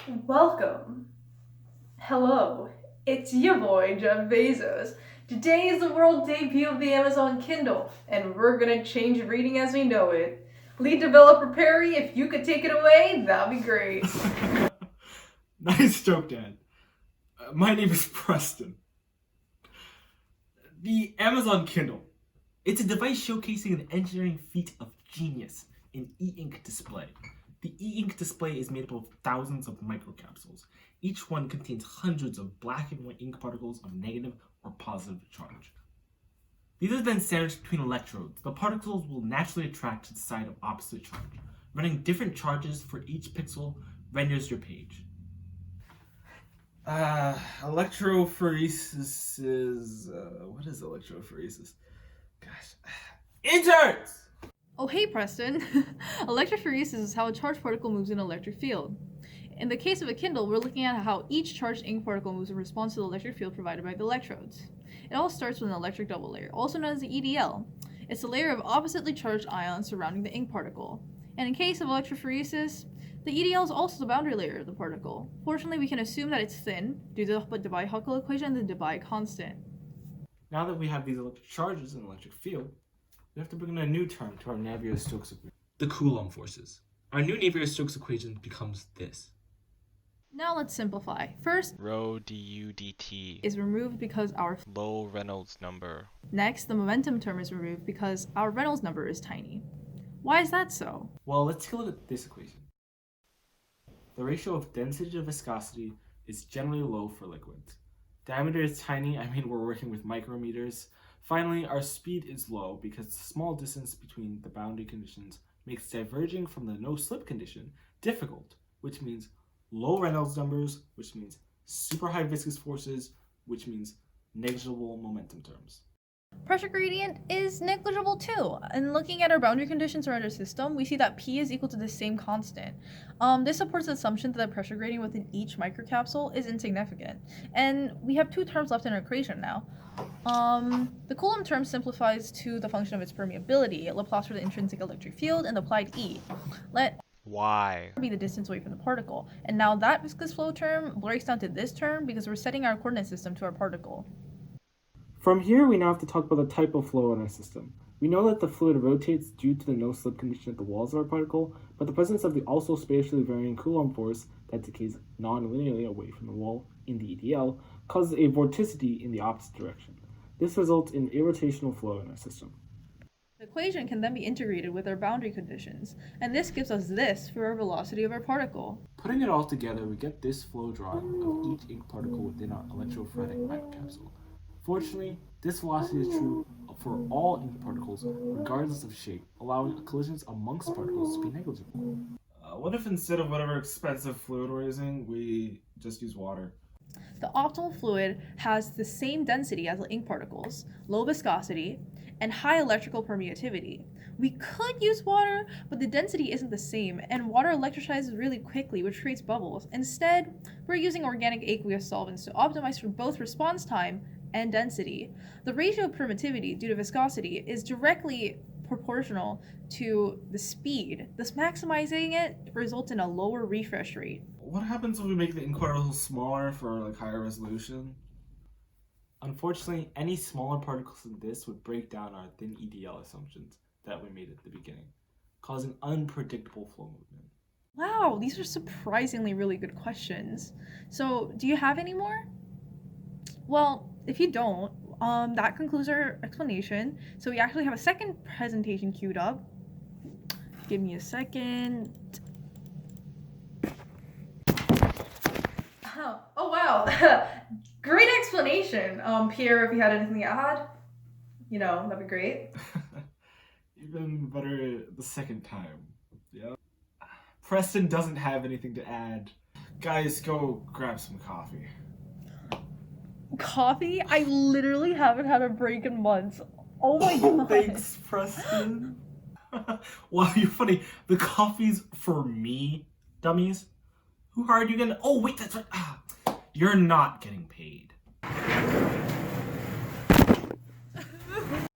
Welcome. Hello, it's your boy, Jeff Bezos. Today is the world debut of the Amazon Kindle, and we're gonna change reading as we know it. Lead developer Perry, if you could take it away, that'd be great. Nice joke, Dad. My name is Preston. The Amazon Kindle. It's a device showcasing an engineering feat of genius, an e-ink display. The e-ink display is made up of thousands of microcapsules. Each one contains hundreds of black and white ink particles of negative or positive charge. These are then sandwiched between electrodes. The particles will naturally attract to the side of opposite charge. Running different charges for each pixel renders your page. Electrophoresis is... what is electrophoresis? Gosh. Interns! Oh hey Preston! Electrophoresis is how a charged particle moves in an electric field. In the case of a Kindle, we're looking at how each charged ink particle moves in response to the electric field provided by the electrodes. It all starts with an electric double layer, also known as the EDL. It's a layer of oppositely charged ions surrounding the ink particle. And in case of electrophoresis, the EDL is also the boundary layer of the particle. Fortunately, we can assume that it's thin due to the Debye-Huckel equation and the Debye constant. Now that we have these electric charges in the electric field, we have to bring in a new term to our Navier-Stokes equation. The Coulomb forces. Our new Navier-Stokes equation becomes this. Now let's simplify. First, Rho du dt is removed because our low Reynolds number. Next, the momentum term is removed because our Reynolds number is tiny. Why is that so? Well, let's take a look at this equation. The ratio of density to viscosity is generally low for liquids. Diameter is tiny, we're working with micrometers. Finally, our speed is low because the small distance between the boundary conditions makes diverging from the no-slip condition difficult, which means low Reynolds numbers, which means super high viscous forces, which means negligible momentum terms. Pressure gradient is negligible too. And looking at our boundary conditions around our system, we see that P is equal to the same constant. This supports the assumption that the pressure gradient within each microcapsule is insignificant. And we have two terms left in our equation now. The Coulomb term simplifies to the function of its permeability, Laplace for the intrinsic electric field, and applied E. Let Why? be the distance away from the particle. And now that viscous flow term breaks down to this term because we're setting our coordinate system to our particle. From here, we now have to talk about the type of flow in our system. We know that the fluid rotates due to the no-slip condition at the walls of our particle, but the presence of the also spatially varying Coulomb force that decays non-linearly away from the wall in the EDL causes a vorticity in the opposite direction. This results in irrotational flow in our system. The equation can then be integrated with our boundary conditions, and this gives us this for our velocity of our particle. Putting it all together, we get this flow drawing of each ink particle within our electrophoretic microcapsule. Fortunately, this velocity is true for all ink particles, regardless of shape, allowing collisions amongst particles to be negligible. What if instead of whatever expensive fluid we're using, we just use water? The optimal fluid has the same density as the ink particles, low viscosity, and high electrical permeativity. We could use water, but the density isn't the same, and water electrolyzes really quickly, which creates bubbles. Instead, we're using organic aqueous solvents to optimize for both response time and density. The ratio of permittivity due to viscosity is directly proportional to the speed. Thus, maximizing it results in a lower refresh rate. What happens when we make the ink particles smaller for higher resolution? Unfortunately, any smaller particles than this would break down our thin EDL assumptions that we made at the beginning, causing unpredictable flow movement. Wow, these are surprisingly really good questions. So, do you have any more? Well, if you don't, that concludes our explanation. So we actually have a second presentation queued up. Give me a second. Oh wow, great explanation. Pierre, if you had anything to add, that'd be great. Even better the second time. Yeah. Preston doesn't have anything to add. Guys, go grab some coffee. Coffee? I literally haven't had a break in months. Oh my god. Thanks, Preston. Wow, you're funny. The coffee's for me, dummies. Who hired you again? Oh, wait, that's right. You're not getting paid.